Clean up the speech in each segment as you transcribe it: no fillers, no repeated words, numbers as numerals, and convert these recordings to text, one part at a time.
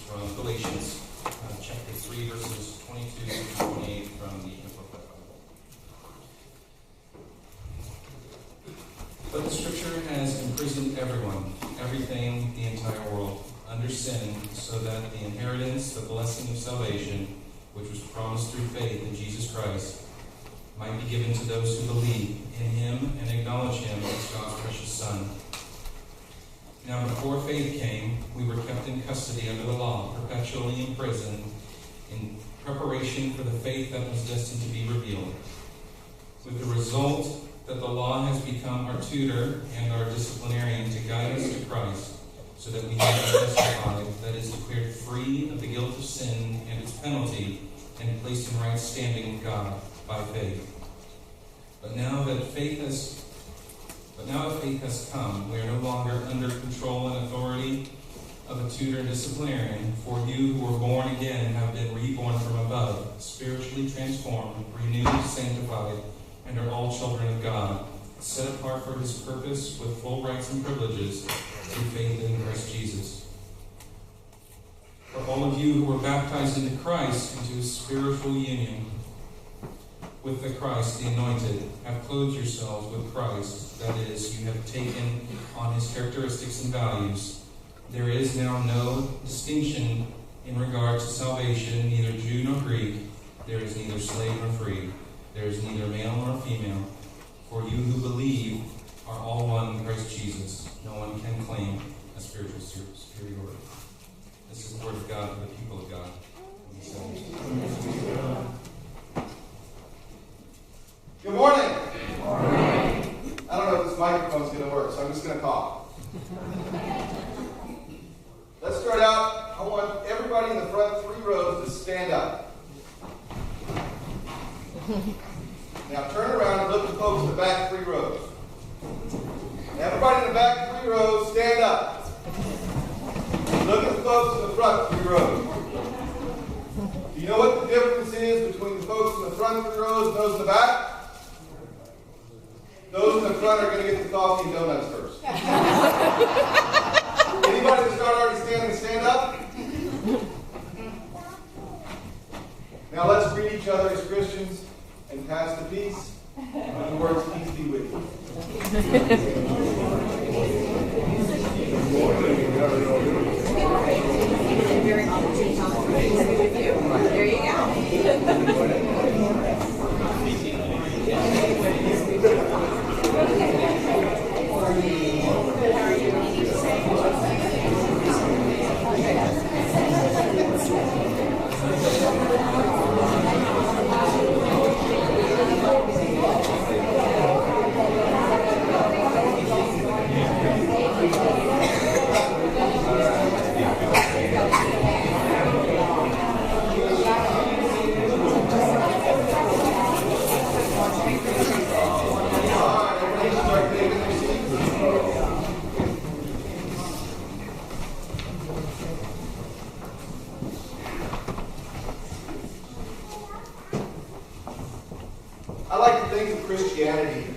from Galatians, chapter 3, verses 22 to 28 from the Amplified Bible. But the Scripture has imprisoned everyone, everything, the entire world, under sin, so that the inheritance, the blessing of salvation, which was promised through faith in Jesus Christ, might be given to those who believe in Him and acknowledge Him as God's precious Son. Now before faith came, we were kept in custody under the law, perpetually imprisoned, in preparation for the faith that was destined to be revealed, with the result that the law has become our tutor and our disciplinarian to guide us to Christ, so that we may be justified, that is, declared free of the guilt of sin and its penalty, and placed in right standing with God by faith. But now that faith has come, we are no longer under control and authority of a tutor and disciplinarian, for you who were born again have been reborn from above, spiritually transformed, renewed, sanctified, and are all children of God, set apart for His purpose with full rights and privileges through faith in Christ Jesus. For all of you who were baptized into Christ, into His spiritual union with the Christ, the Anointed, have clothed yourselves with Christ. That is, you have taken on His characteristics and values. There is now no distinction in regard to salvation, neither Jew nor Greek. There is neither slave nor free. There is neither male nor female. For you who believe are all one in Christ Jesus. No one can claim a spiritual superiority. This is the word of God for the people of God. Good morning. Good morning. I don't know if this microphone's going to work, so I'm just going to talk. Let's start out. I want everybody in the front 3 rows to stand up. Now turn around and look at the folks in the back 3 rows. Everybody in the back 3 rows, stand up. Look at the folks in the front 3 rows. Do you know what the difference is between the folks in the front 3 rows and those in the back? Those in the front are going to get the coffee and donuts first. Anybody that's not already standing, stand up. Now let's greet each other as Christians and pass the peace. In the words, peace be with you. There you go. I like to think of Christianity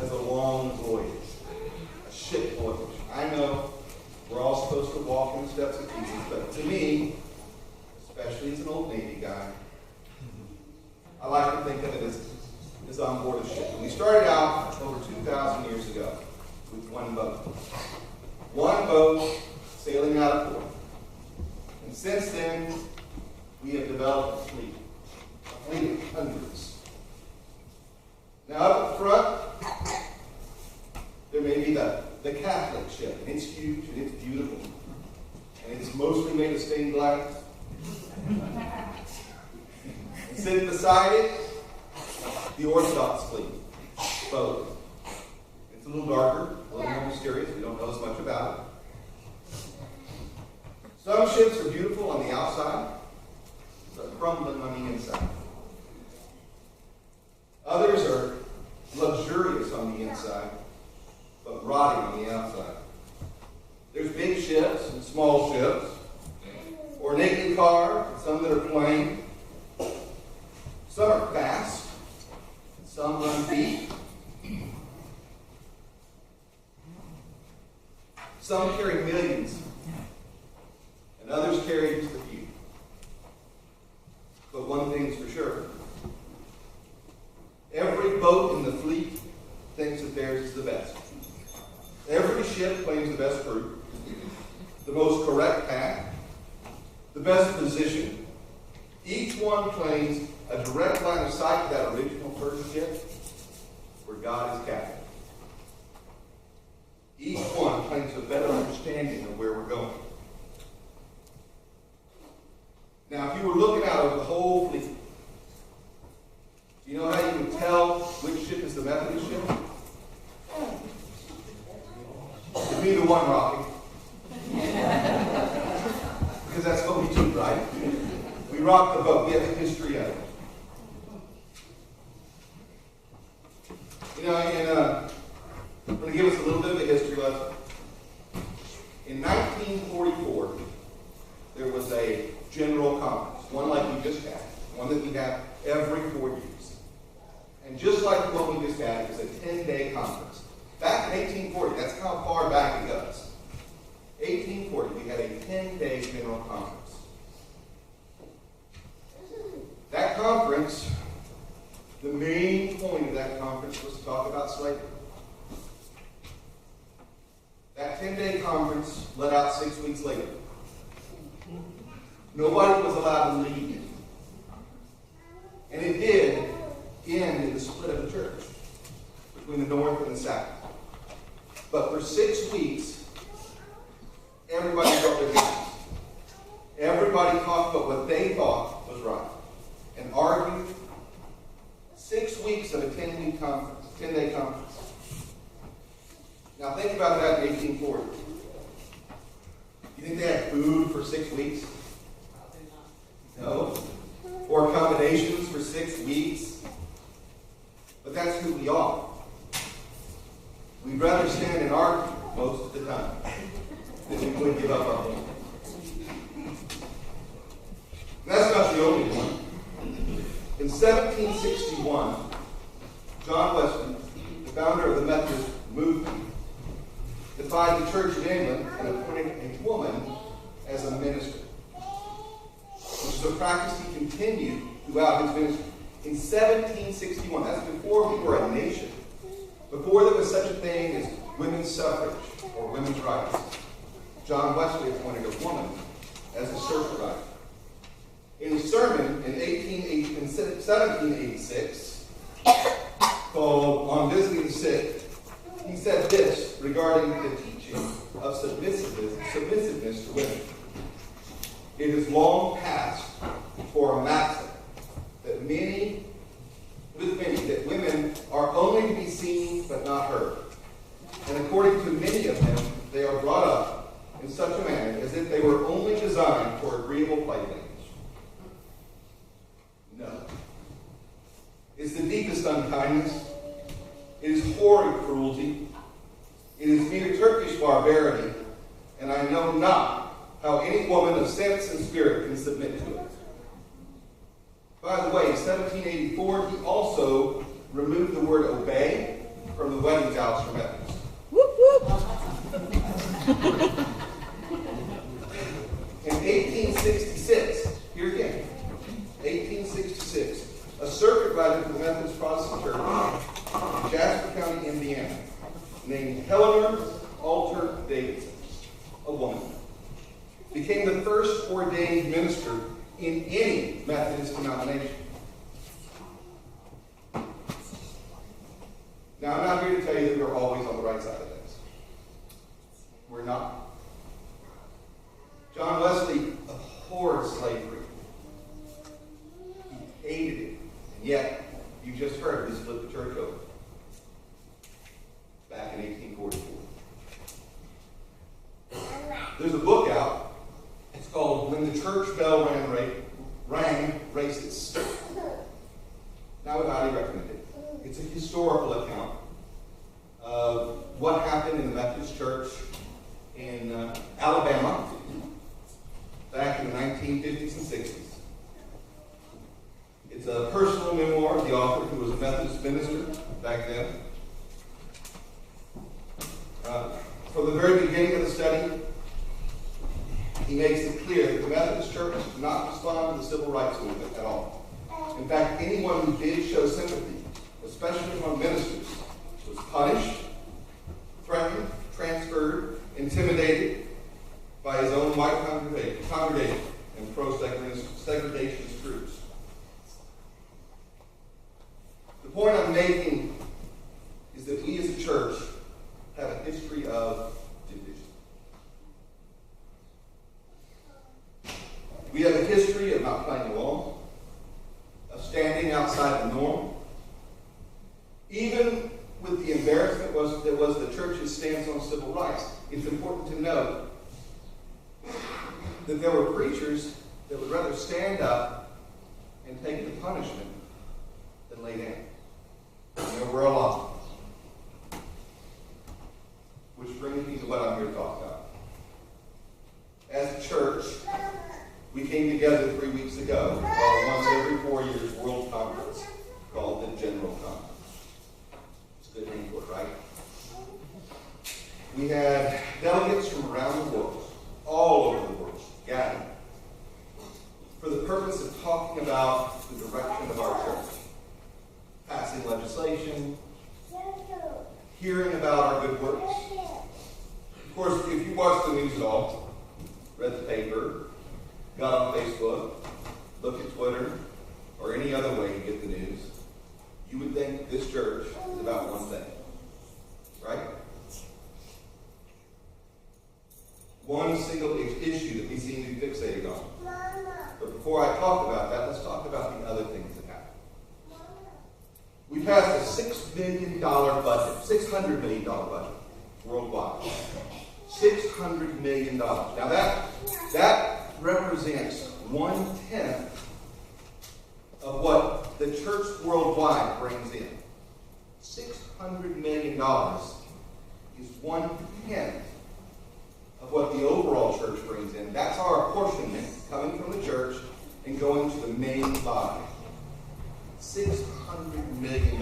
as a long voyage, a ship voyage. I know we're all supposed to walk in the steps of Jesus, but to me, especially as an old Navy guy, I like to think of it as on board a ship. And we started out over 2,000 years ago with one boat. One boat sailing out of port. And since then, we have developed a fleet of hundreds. Now up front, there may be the Catholic ship, and it's huge, and it's beautiful, and it's mostly made of stained glass. And sitting beside it, the Orthodox fleet boat. It's a little darker, a little more mysterious. We don't know as much about it. Some ships are beautiful on the outside, but crumbling on the inside. Others are luxurious on the inside, but rotting on the outside. There's big ships and small ships, ornately carved, some that are plain. Some are fast, some run deep. Some carry millions, and others carry just most correct path, the best position. Each one claims a direct line of sight to that original first ship where God is captain. Each one claims a better understanding of where we're going. Now, if you were looking out over the whole fleet, you know how you can tell which ship is the Methodist ship? It'd be the one rocking. Because that's what we do, right? We rock the boat. We have a history of it. You know, and I'm going to give us a little bit of a history lesson. In 1944, there was a general conference, one like we just had, one that we have every 4 years. And just like the one we just had, it was a 10-day conference. Back in 1840, that's how far back it goes. 1840, we had a 10-day general conference. That conference, the main point of that conference was to talk about slavery. That 10-day conference let out 6 weeks later. Nobody was allowed to leave. And it did end in the split of the church between the North and the South. But for 6 weeks, everybody felt their business. Everybody talked about what they thought was right and argued. 6 weeks of a 10-day conference. Now think about that in 1840. You think they had food for 6 weeks? No. Or accommodations for 6 weeks? But that's who we are. We'd rather stand and argue most of the time than we would give up our home. That's not the only one. In 1761, John Wesley, the founder of the Methodist movement, defied the Church of England and appointed a woman as a minister, which is a practice he continued throughout his ministry. In 1761, that's before we were a nation, before there was such a thing as women's suffrage or women's rights, John Wesley appointed a woman as a church writer. In his sermon in 1786, called On Visiting the Sick, he said this regarding the teaching of submissiveness to women. It is long past for a maxim that that women are only to be seen but not heard. And according to many of them, they are brought up in such a manner as if they were only designed for agreeable playthings. No. It's the deepest unkindness. It is horrid cruelty. It is mere Turkish barbarity, and I know not how any woman of sense and spirit can submit to it. By the way, in 1784, he also removed the word obey from the wedding vows for Methodists. Whoop, whoop. In 1866, here again, 1866, a circuit rider for the Methodist Protestant Church in Jasper County, Indiana, named Eleanor Alter Davidson, a woman, became the first ordained minister in any Methodist denomination. Now, I'm not here to tell you that we're always on the right side of things. We're not. John Wesley abhorred slavery. He hated it. And yet, you just heard, he split the church open back in 1844. There's a book out. It's called When the Church Bell Rang Racists. Now, I would highly recommend it. It's a historical account of what happened in the Methodist Church in Alabama back in the 1950s and 60s. It's a personal memoir of the author, who was a Methodist minister back then. From the very beginning of the study, he makes it clear that the Methodist Church did not respond to the civil rights movement at all. In fact, anyone who did show sympathy, especially among ministers, was punished, threatened, transferred, intimidated by his own white congregation and pro-segregationist groups. The point I'm making is that we as a church have a history of division. We have a history of not playing along, of standing outside the norm, even with the embarrassment that was the church's stance on civil rights. It's important to note that there were preachers that would rather stand up and take the punishment than lay down. And there were a lot. Which brings me to what I'm here to talk about. As a church, we came together 3 weeks ago for our once every 4 years world conference called the General Conference. It's a good name for it, right? We had delegates from around the world, all over the world, gathered for the purpose of talking about the direction of our church, passing legislation, hearing about our good works. Of course, if you watch the news at all, read the paper, got on Facebook, look at Twitter, or any other way you get the news, you would think this church is about one thing, right? One single issue that we seem to be fixated on. But before I talk about that, let's talk about the other things that happen. We passed a $6 million budget, $600 million budget worldwide. $600 million. Now that represents 1/10 of what the church worldwide brings in. $600 million is 1/10 of what the overall church brings in. That's our apportionment coming from the church and going to the main body. $600 million.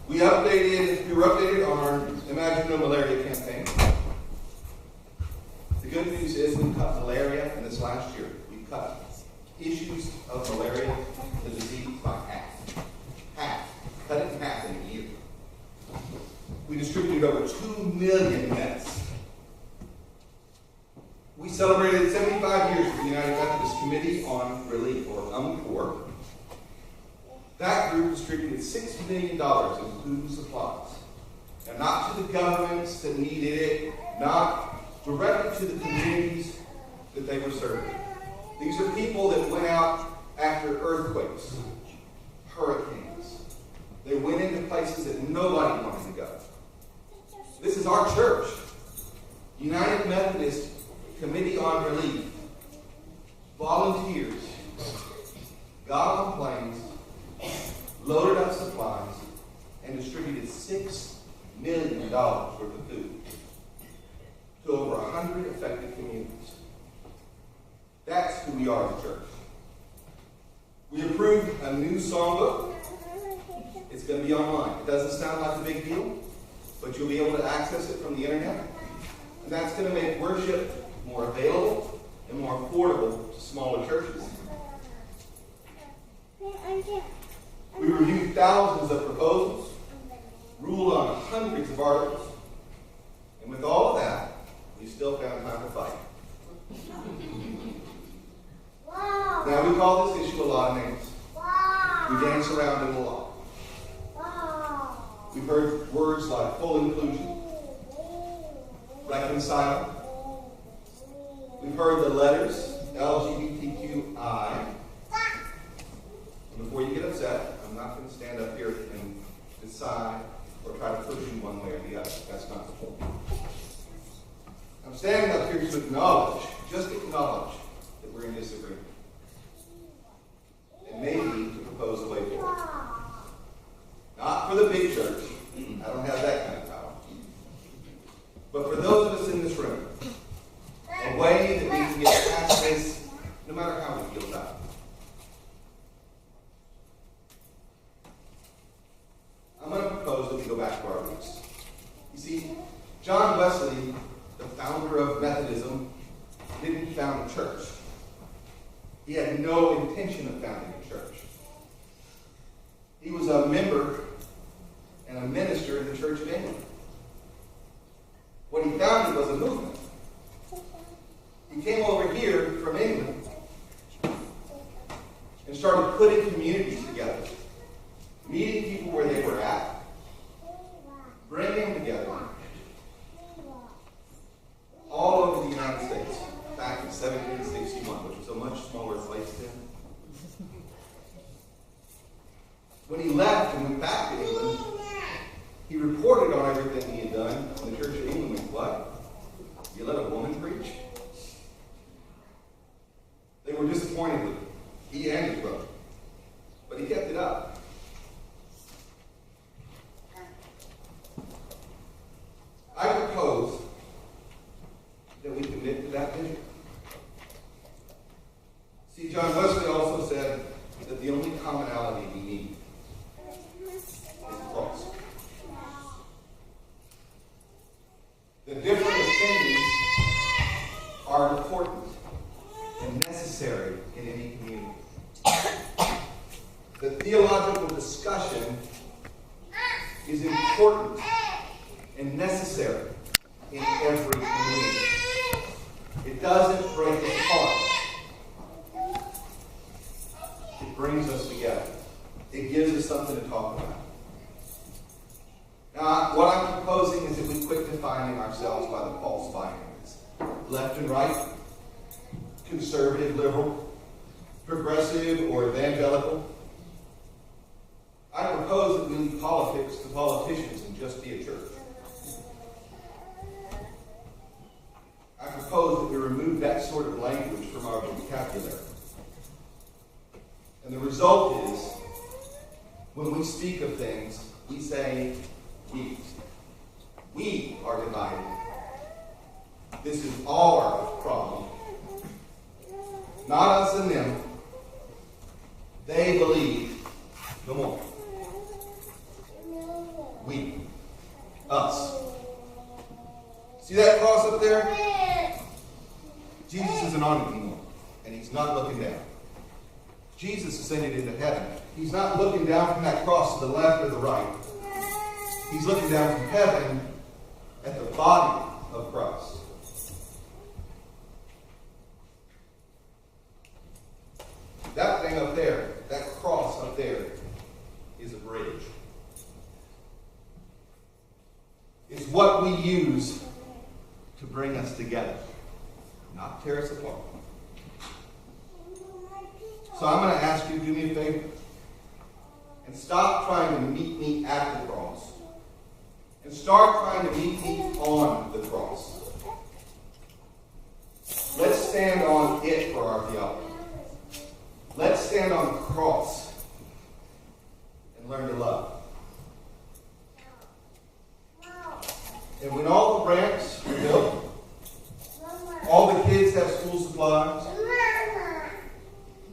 We were updated on our Imagine No Malaria campaign. The good news is we cut malaria in this last year. We cut issues of malaria, the disease, by half. Half. Cut it in half in a year. We distributed over 2 million nets. We celebrated 75 years with the United Methodist Committee on Relief, or UMCOR. That group distributed $6 million in food and supplies. And not to the governments that needed it, not directly to the communities that they were serving. These are people that went out after earthquakes, hurricanes. They went into places that nobody wanted to go. This is our church. United Methodist Committee on Relief. Volunteers got on planes, loaded up supplies, and distributed $6 million worth of food to over 100 affected communities. That's who we are as a church. We approved a new songbook. It's going to be online. It doesn't sound like a big deal, but you'll be able to access it from the internet. And that's going to make worship more available and more affordable to smaller churches. We reviewed thousands of proposals, ruled on hundreds of articles, and with all of that, we still found time to fight. Wow. Now, we call this issue a lot of names. Wow. We dance around it a lot. Wow. We've heard words like full inclusion, reconcile. We've heard the letters LGBTQI. And before you get upset, I'm not going to stand up here and decide or try to push you one way or the other. That's not the point. I'm standing up here to acknowledge, just acknowledge, that we're in disagreement. And maybe to propose a way forward. Not for the big church. I don't have that kind of power. But for those of us in this room, a way that we can get past this, no matter how we feel about it. I'm going to propose that we go back to our roots. You see, John Wesley, the founder of Methodism, didn't found a church. He had no intention of founding a church. He was a member and a minister in the Church of England. what he founded was a movement. He came over here from England and started putting communities together, meeting people where they were at, bringing them together, all over the United States, back in 1761, which was a much smaller place then. When he left and went back to England, he reported on everything he had done, and the Church of England went, what? You let a woman preach? They were disappointed with him, he and his brother. But he kept it up. I propose that we commit to that vision. See, John Wesley also said that the only commonality we need is the cross. The different opinions are important and necessary in any community. The theological discussion is important and necessary in every community. It doesn't break us apart. It brings us together. It gives us something to talk about. Now, what I'm proposing is that we quit defining ourselves by the false binaries. Left and right, conservative, liberal, progressive, or evangelical. I propose that we leave politics to politicians and just be a church. I propose that we remove that sort of language from our vocabulary. And the result is, when we speak of things, we say, we. We are divided. This is our problem. Not us and them. They believe no more. We. Us. See that cross up there? Jesus isn't on it anymore. And he's not looking down. Jesus ascended into heaven. He's not looking down from that cross to the left or the right. He's looking down from heaven at the body of Christ. That thing up there, that cross up there, is a bridge. It's what we use to bring us together, not tear us apart. So I'm going to ask you to do me a favor and stop trying to meet me at the cross and start trying to meet me on the cross. Let's stand on it for our theology. Let's stand on the cross and learn to love. And when all the ramps are built, all the kids have school supplies,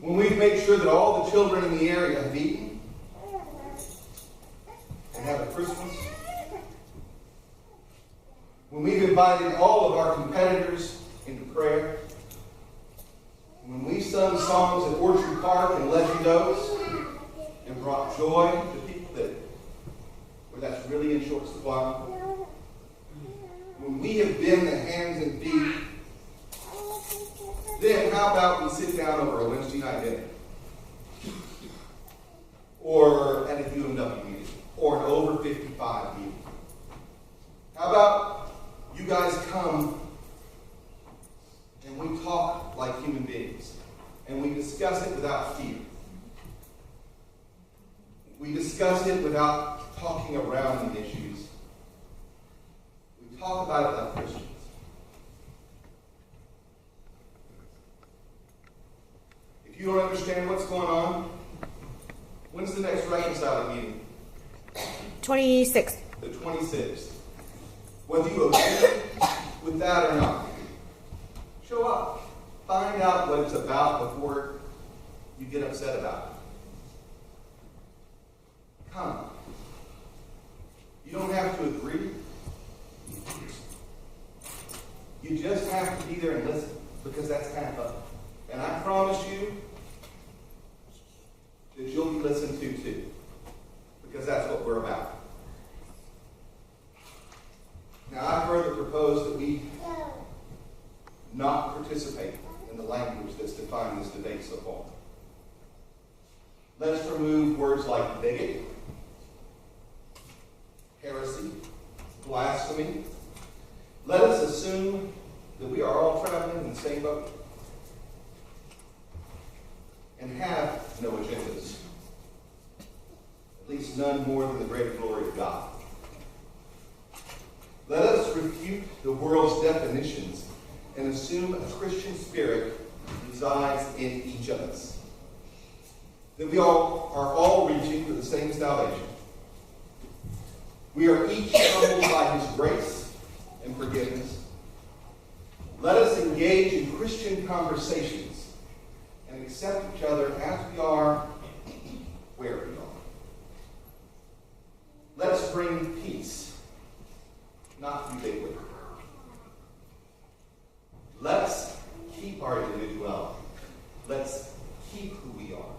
when we've made sure that all the children in the area have eaten and have a Christmas, when we've invited all of our competitors into prayer, when we sung songs at Orchard Park and Legend Oaks and brought joy to people where that's really in short supply, when we have been the hands and feet, then how about we sit down over a Wednesday night dinner? Or at a UMW meeting? Or an over 55 meeting? How about you guys come and we talk like human beings? And we discuss it without fear. We discuss it without talking around the issues. We talk about it like Christians. If you don't understand what's going on, when's the next reconciling meeting? 26th. The 26th. Whether you agree with that or not, show up. Find out what it's about before you get upset about it. Come. You don't have to agree. You just have to be there and listen, because that's kind of fun. And I promise you that you'll be listened to too, because that's what we're about. Now, I further propose that we not participate in the language that's defined this debate so far. Let us remove words like bigot, heresy, blasphemy. Let us assume that we are all traveling in the same boat and have no agendas, at least none more than the greater glory of God. Let us refute the world's definitions and assume a Christian spirit resides in each of us. That we all are all reaching for the same salvation. We are each humbled by His grace and forgiveness. Let us engage in Christian conversations and accept each other as we are, where we are. Let us bring peace, not ubiquity. Let's keep our individuality. Let's keep who we are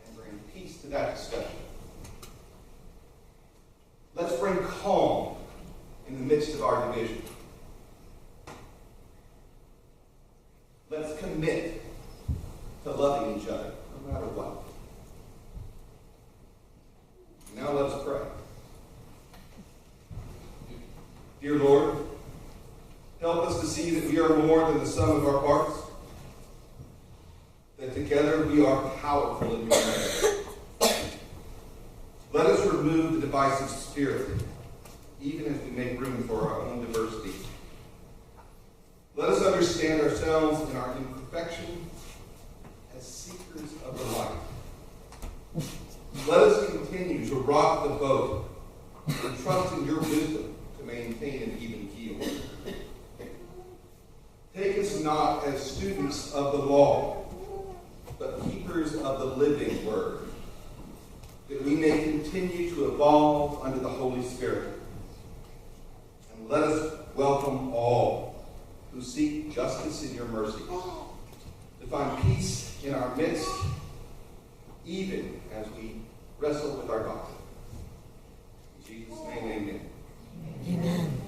and bring peace to that discussion. Let's bring calm in the midst of our division. Let's commit to loving each other, no matter what. Now let us pray. Dear Lord, help us to see that we are more than the sum of our parts, that together we are powerful in your name. Let us remove the divisive spirit, even as we make room for our own diversity. Let us understand ourselves in our imperfection as seekers of the light. Let us continue to rock the boat and trust in your wisdom to maintain an even keel. Take us not as students of the law, but keepers of the living word, that we may continue to evolve under the Holy Spirit. And let us welcome all who seek justice in your mercy, to find peace in our midst, even as we wrestle with our God. In Jesus' name, amen. Amen.